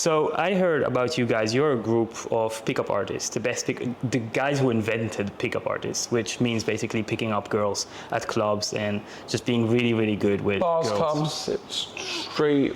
So I heard about you guys. You're a group of pickup artists, the guys who invented pickup artists, which means basically picking up girls at clubs and just being really, really good with bars, girls. clubs, street,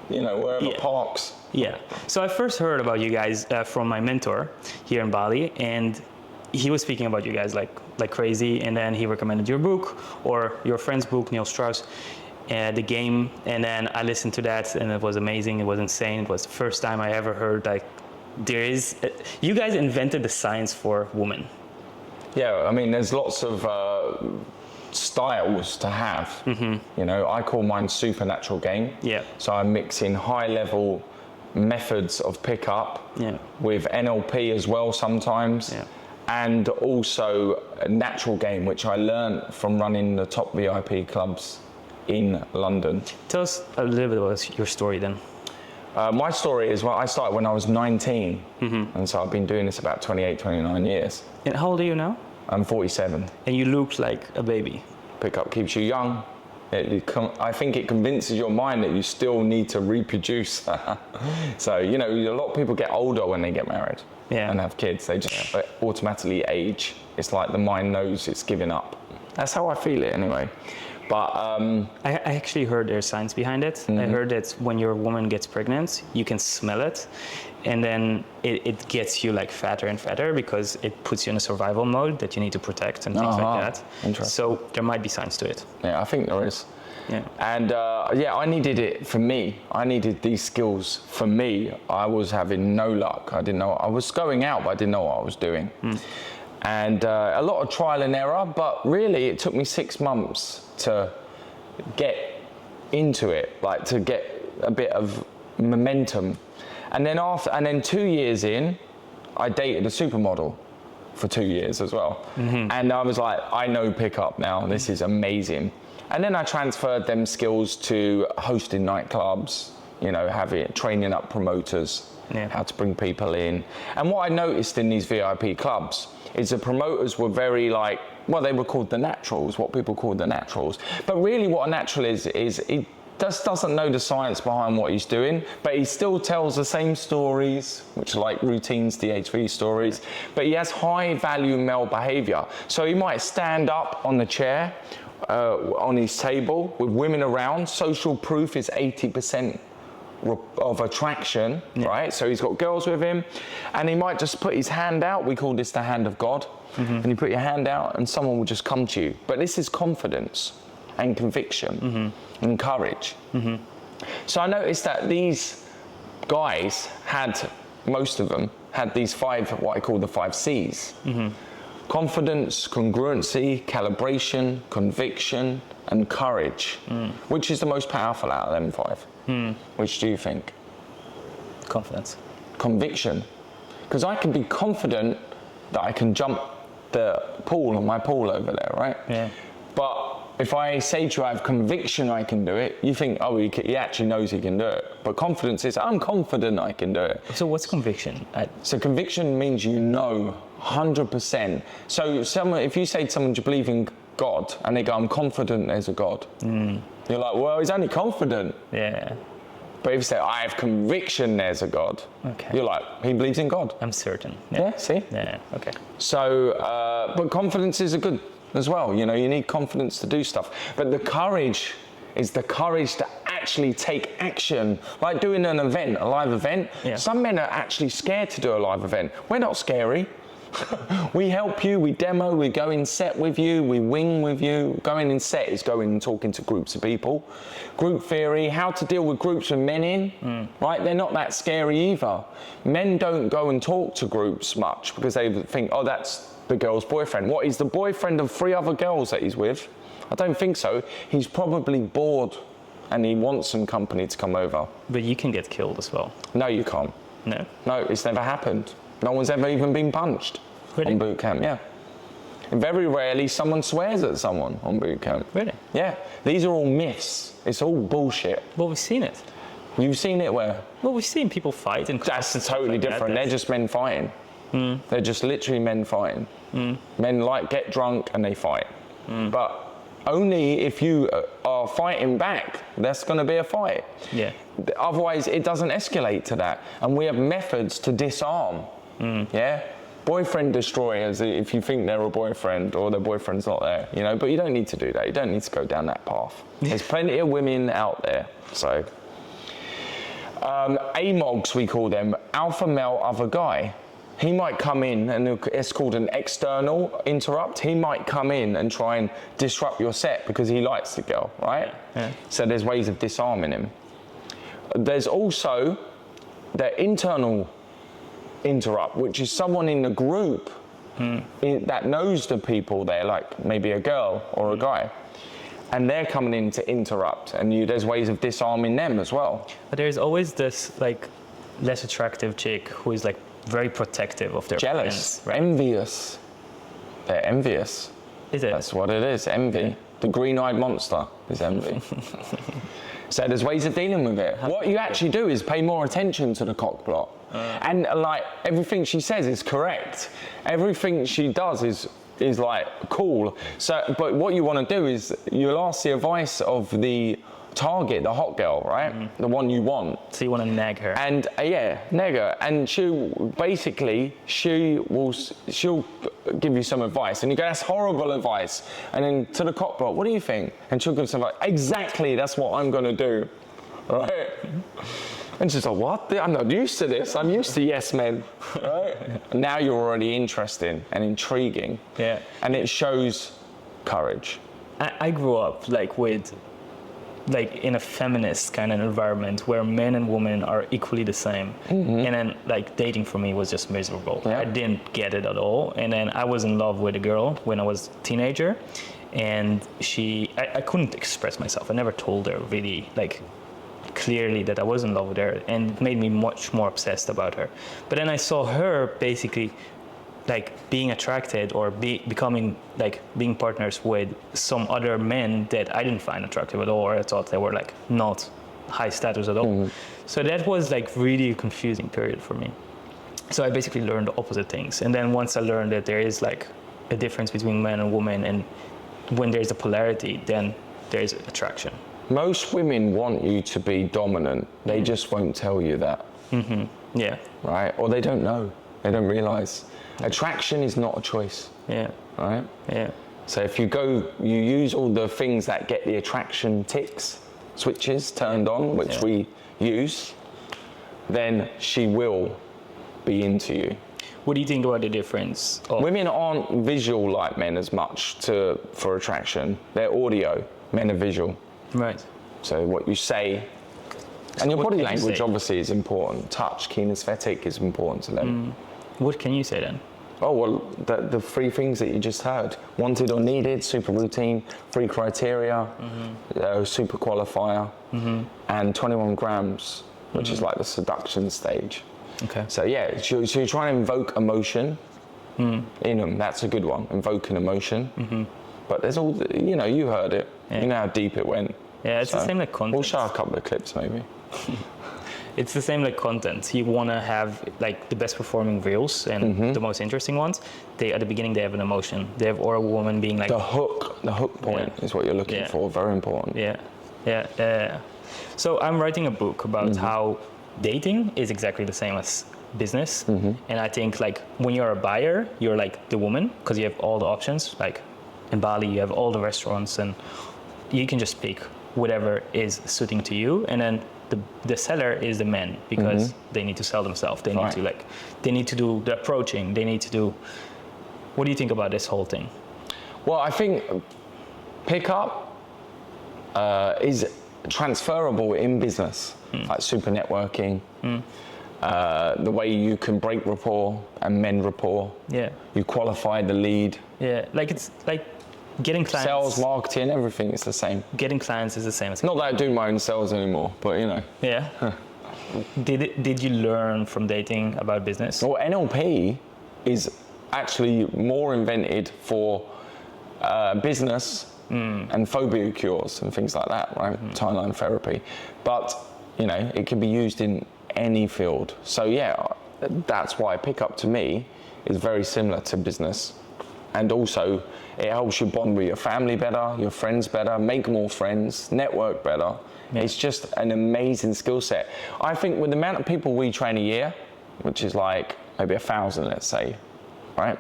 wherever, parks. Yeah. So I first heard about you guys from my mentor here in Bali, and he was speaking about you guys like crazy, and then he recommended your book or your friend's book, Neil Strauss, The Game, and then I listened to that, and it was amazing. It was insane. It was the first time I ever heard you guys invented the science for women. Yeah, I mean, there's lots of styles to have. Mm-hmm. I call mine supernatural game. Yeah. So I'm mixing high-level methods of pickup with NLP as well sometimes. Yeah. And also a natural game, which I learned from running the top VIP clubs in London. Tell us a little bit about your story then. My story is, I started when I was 19, and so I've been doing this about 28, 29 years. And how old are you now? I'm 47. And you look like a baby. Pickup keeps you young. I think it convinces your mind that you still need to reproduce. So, a lot of people get older when they get married and have kids. They just automatically age. It's like the mind knows it's giving up. That's how I feel it anyway. But I actually heard there's science behind it. I heard that when your woman gets pregnant, you can smell it, and then it gets you like fatter and fatter because it puts you in a survival mode that you need to protect and things like that. Interesting. So there might be science to it. Yeah, I think there is. Yeah. And I needed it for me. I needed these skills for me. I was having no luck. I didn't know. I was going out, but I didn't know what I was doing. And a lot of trial and error, but really it took me 6 months to get into it, like to get a bit of momentum. And then 2 years in, I dated a supermodel for 2 years as well. And I was like, I know pickup now, this is amazing. And then I transferred them skills to hosting nightclubs, training up promoters, how to bring people in. And what I noticed in these VIP clubs is the promoters were very they were called the naturals, what people call the naturals. But really what a natural is he just doesn't know the science behind what he's doing, but he still tells the same stories, which are like routines, DHV stories, but he has high value male behavior. So he might stand up on the chair, on his table with women around. Social proof is 80% of attraction, right? So he's got girls with him, and he might just put his hand out. We call this the hand of God. And you put your hand out and someone will just come to you. But this is confidence and conviction and courage. So I noticed that these guys most of them had these what I call the 5 C's. Confidence, congruency, calibration, conviction, and courage. Which is the most powerful out of them 5? Which do you think? Confidence. Conviction. Because I can be confident that I can jump the pool on my pool over there, right? Yeah. But if I say to you I have conviction I can do it, you think, he actually knows he can do it. But confidence is, I'm confident I can do it. So what's conviction? So conviction means 100%. So if you say to someone, do you believe in God? And they go, I'm confident there's a God. You're like, well, he's only confident. Yeah. But if you say, I have conviction there's a God, you're like, he believes in God. I'm certain. Yeah, see? Yeah, okay. So, but confidence is good as well. You need confidence to do stuff. But the courage is the courage to actually take action. Like doing an event, a live event. Yeah. Some men are actually scared to do a live event. We're not scary. We help you, we demo, we go in set with you, we wing with you. Going in set is going and talking to groups of people. Group theory, how to deal with groups with men in, right? They're not that scary either. Men don't go and talk to groups much because they think, that's the girl's boyfriend. What, he's the boyfriend of 3 other girls that he's with? I don't think so. He's probably bored and he wants some company to come over. But you can get killed as well. No, you can't. No? No, it's never happened. No one's ever even been punched on boot camp, yeah. And very rarely someone swears at someone on boot camp. Really? Yeah. These are all myths. It's all bullshit. Well, we've seen it. You've seen it where? Well, we've seen people fight. That's totally different. They're just men fighting. They're just literally men fighting. Men get drunk and they fight. But only if you are fighting back, that's going to be a fight. Yeah. Otherwise, it doesn't escalate to that. And we have methods to disarm. Yeah? Boyfriend destroyers, if you think they're a boyfriend or their boyfriend's not there, you know, but you don't need to do that. You don't need to go down that path. There's plenty of women out there, so. AMOGs, we call them, alpha male, other guy. He might come in, and it's called an external interrupt. He might come in and try and disrupt your set because he likes the girl, right? Yeah. So there's ways of disarming him. There's also the internal interrupt, which is someone in the group that knows the people there, like maybe a girl or a guy, and they're coming in to interrupt, and there's ways of disarming them as well. But there's always this like less attractive chick who is like very protective of their Jealous, friends, right? envious. They're envious. Is it? That's what it is, envy. Yeah. The green-eyed monster is envy. So there's ways of dealing with it. What you actually do is pay more attention to the cock block. And like everything she says is correct. Everything she does is like cool. So, but what you want to do is you'll ask the advice of the target, the hot girl, right? The one you want. So you want to nag her. And nag her. And she'll give you some advice. And you go, that's horrible advice. And then to the cock block, what do you think? And she'll give some advice. Exactly, that's what I'm going to do. Right? And she's like, what? I'm not used to this. I'm used to yes men. Right? Now you're already interesting and intriguing. Yeah. And it shows courage. I grew up in a feminist kind of environment where men and women are equally the same. And then like dating for me was just miserable. Yeah. I didn't get it at all. And then I was in love with a girl when I was a teenager, and I couldn't express myself. I never told her really like clearly that I was in love with her, and it made me much more obsessed about her. But then I saw her basically like being attracted or becoming like being partners with some other men that I didn't find attractive at all, or I thought they were like not high status at all. So that was like really a confusing period for me. So I basically learned the opposite things. And then once I learned that there is like a difference between man and woman, and when there's a polarity, then there's attraction. Most women want you to be dominant. They just won't tell you that. Yeah. Right? Or they don't know. They don't realize. Attraction is not a choice. Yeah. Right? Yeah. So if you use all the things that get the attraction switches turned on, which we use, then she will be into you. What do you think about the difference? Women aren't visual like men as much for attraction. They're audio. Men are visual. Right. So what you say, and your body language obviously is important. Touch, kinesthetic is important to them. What can you say then? Oh, well, the three things that you just heard. Wanted or needed, super routine, 3 criteria, super qualifier, and 21 grams, which is like the seduction stage. Okay. So yeah, so you're trying to invoke emotion in them. That's a good one, invoking emotion. But there's all, you heard it. Yeah. You know how deep it went. Yeah, it's the same like content. We'll show a couple of clips maybe. It's the same like content. You want to have like the best performing reels and the most interesting ones. At the beginning they have an emotion. They have or a woman being like The hook point is what you're looking for. Very important. Yeah. So I'm writing a book about how dating is exactly the same as business. And I think like when you're a buyer, you're like the woman because you have all the options. Like in Bali, you have all the restaurants and you can just pick whatever is suiting to you. And then the seller is the man because they need to sell themselves. They need to they need to do the approaching. They need to do. What do you think about this whole thing? Well, I think pickup is transferable in business, like super networking. The way you can break rapport and mend rapport. Yeah. You qualify the lead. Yeah, like it's like getting clients. Sales, marketing, everything is the same. Getting clients is the same. Not that I do my own sales anymore, but Yeah. Did you learn from dating about business? Well, NLP is actually more invented for business and phobia cures and things like that, right? Timeline therapy. But, it can be used in any field. So yeah, that's why pickup to me is very similar to business. And also, it helps you bond with your family better, your friends better, make more friends, network better. Yeah. It's just an amazing skill set. I think with the amount of people we train a year, which is like maybe 1,000, let's say, right?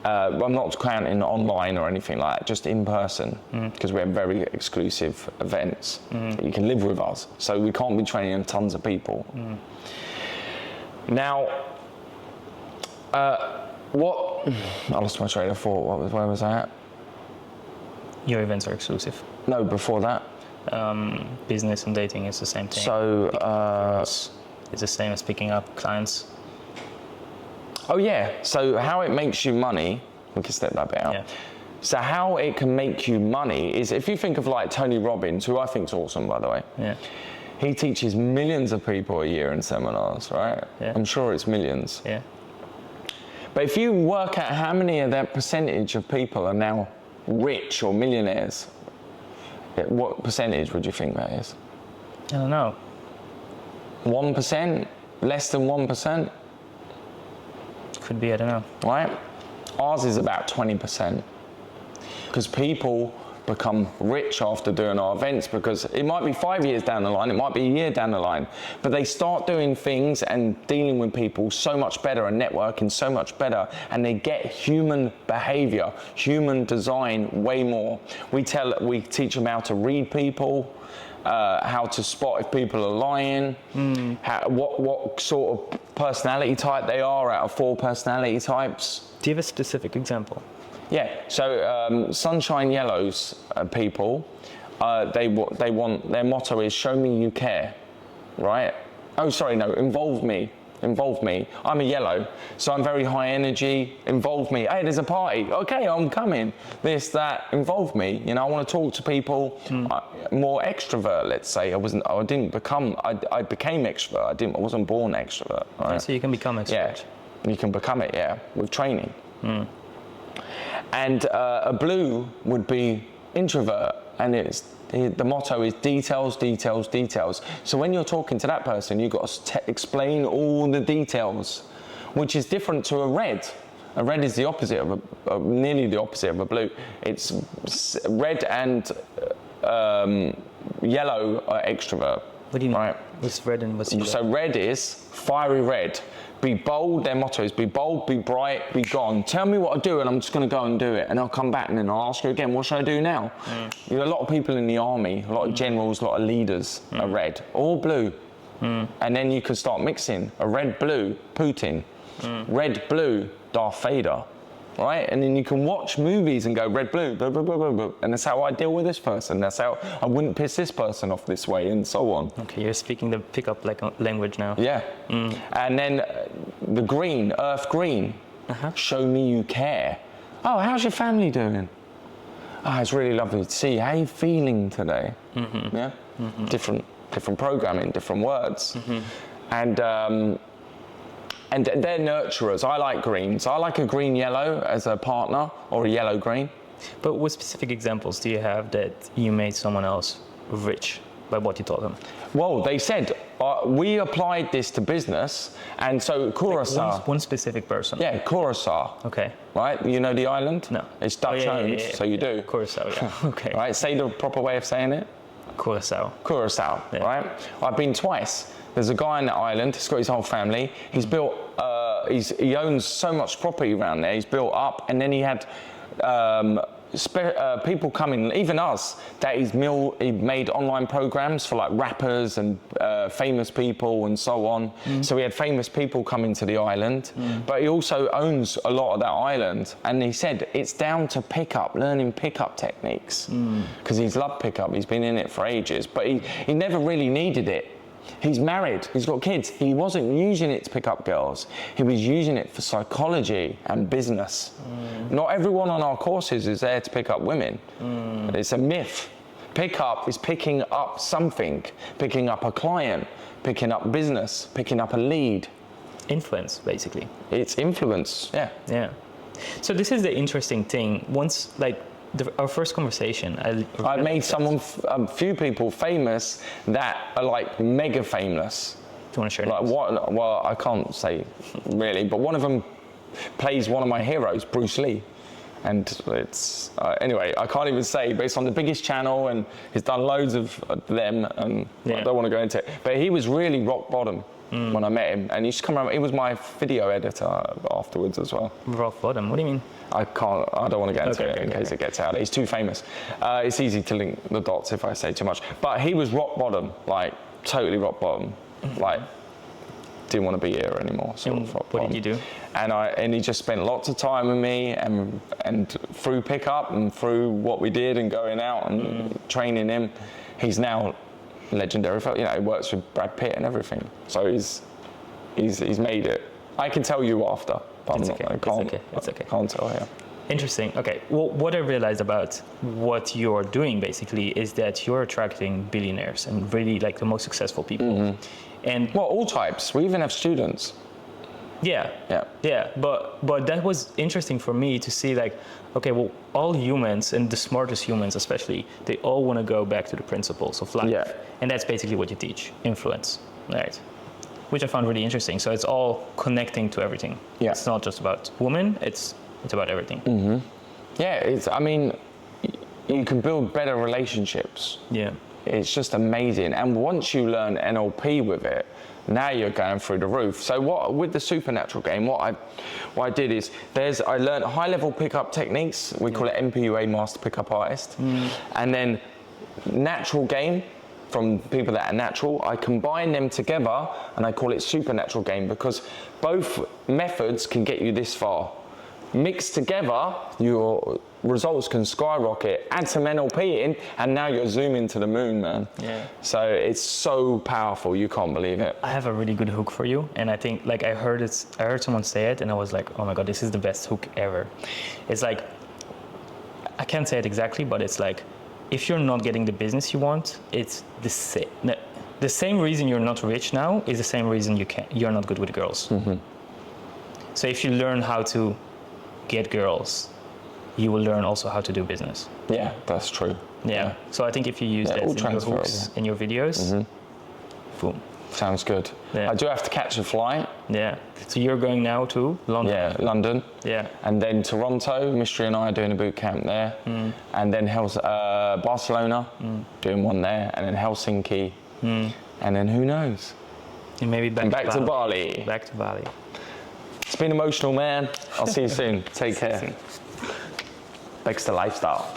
I'm not counting online or anything like that, just in person, because we have very exclusive events. You can live with us, so we can't be training tons of people. Now, I lost my train of thought. Where was I at? Your events are exclusive. No, before that. Business and dating is the same thing. So, it's the same as picking up clients. oh yeah, so how it makes you money, we can step that bit out. Yeah. So how it can make you money is, if you think of like Tony Robbins, who I think is awesome, by the way. Yeah. He teaches millions of people a year in seminars, right? Yeah. I'm sure it's millions. Yeah. But if you work out how many of that percentage of people are now rich or millionaires, what percentage would you think that is? I don't know. 1%? Less than 1%? Could be, I don't know. Right? Ours is about 20%. Because people become rich after doing our events, because it might be 5 years down the line, it might be a year down the line, but they start doing things and dealing with people so much better and networking so much better, and they get human behavior, human design way more. We teach them how to read people, how to spot if people are lying, what sort of personality type they are out of 4 personality types. Do you have a specific example? Yeah, so Sunshine Yellows people, they want, their motto is show me you care, right? Oh, sorry, no, involve me. I'm a yellow, so I'm very high energy, involve me. Hey, there's a party, okay, I'm coming. This, that, involve me. You know, I want to talk to people, more extrovert, let's say. I became extrovert, I wasn't born extrovert, right? So you can become extrovert. Yeah, you can become it, yeah, with training. And a blue would be introvert, and the motto is details, details, details. So when you're talking to that person, you've got to explain all the details, which is different to a red. A red is the opposite of nearly the opposite of a blue. It's red and yellow are extrovert. What do you mean? Right? What's red and what's yellow? So red is fiery red. Be bold, their motto is be bold, be bright, be gone. Tell me what to do and I'm just going to go and do it. And I'll come back and then I'll ask you again, what should I do now? You know, a lot of people in the army, a lot of generals, a lot of leaders are red or blue. And then you can start mixing a red, blue, Putin, red, blue, Darth Vader. Right? And then you can watch movies and go red, blue, blah, blah, blah, blah, blah. And that's how I deal with this person. That's how I wouldn't piss this person off this way, and so on. Okay, you're speaking the pickup language now. Yeah. And then the green, earth green, show me you care. Oh, how's your family doing? Oh, it's really lovely to see you. How are you feeling today? Yeah. Different programming, different words. And they're nurturers. I like greens. I like a green yellow as a partner, or a yellow green. But what specific examples do you have that you made someone else rich by what you taught them? Well, they said, we applied this to business, and so Curacao. One specific person? Yeah, Curacao. Okay. Right? You know the island? No. It's Dutch owned, so you do. Curacao, yeah. Okay. Right, say the proper way of saying it. Curacao. Curacao, right? I've been twice. There's a guy on that island, he's got his whole family. He's built, he owns so much property around there, he's built up, and then he had people coming, even us, that he made online programs for like rappers and famous people and so on. So we had famous people coming to the island, but he also owns a lot of that island. And he said it's down to learning pickup techniques, because he's loved pickup, he's been in it for ages, but he never really needed it. He's married, he's got kids. He wasn't using it to pick up girls. He was using it for psychology and business. Not everyone on our courses is there to pick up women. It's a myth. Pickup is picking up something, picking up a client, picking up business, picking up a lead. Influence, basically. It's influence, yeah. Yeah. So this is the interesting thing. Once, like, our first conversation, I made a few people famous that are like mega famous. Do you want to share? Like what? Well, I can't say really, but one of them plays one of my heroes, Bruce Lee. And it's anyway, I can't even say, but it's on the biggest channel, and he's done loads of them, and I don't want to go into it. But he was really rock bottom when I met him, and he used to come around. He was my video editor afterwards as well. Rock bottom? What do you mean? I don't want to get into it in case it gets out. He's too famous. It's easy to link the dots if I say too much. But he was rock bottom, like totally rock bottom, like didn't want to be here anymore. Sort of rock bottom. What did you do? And he just spent lots of time with me, and through pickup and through what we did and going out and training him, he's now legendary. You know, he works with Brad Pitt and everything. So he's made it. I can tell you after. But It's I'm not, okay. I can't, It's okay. I can't tell here. Interesting. Okay. Well, what I realized about what you're doing basically is that you're attracting billionaires and really like the most successful people. And Well, all types. We even have students. yeah, but that was interesting for me to see like, okay, well, all humans and the smartest humans especially, they all want to go back to the principles of life. Yeah. And that's basically what you teach, influence, right? Which I found really interesting. So it's all connecting to everything. Yeah. It's not just about women, it's about everything. Yeah, I mean, you can build better relationships. Yeah. It's just amazing. And once you learn NLP with it, now you're going through the roof. So with the supernatural game, what I did is I learned high-level pickup techniques. We call it MPUA, Master Pickup Artist. And then natural game from people that are natural. I combine them together and I call it supernatural game, because both methods can get you this far. Mixed together, your results can skyrocket. Add some NLP in, and now you're zooming to the moon, man. Yeah. So it's so powerful, you can't believe it. I have a really good hook for you, and I think like I heard someone say it, and I was like, oh my god, this is the best hook ever. It's like, I can't say it exactly, but it's like, if you're not getting the business you want, it's the same. The same reason you're not rich now is the same reason you're not good with girls. So if you learn how to get girls, you will learn also how to do business. Yeah, that's true. Yeah. So I think if you use that all in your hooks, transferable. in your videos, boom. Sounds good. Yeah. I do have to catch a flight. Yeah. So you're going now to London? Yeah, London. Yeah. And then Toronto, Mystery and I are doing a boot camp there. And then Barcelona, doing one there. And then Helsinki. And then who knows? And maybe back to Bali. Back to Bali. It's been emotional, man. I'll see you soon. Take care. Thanks to Lifestyle.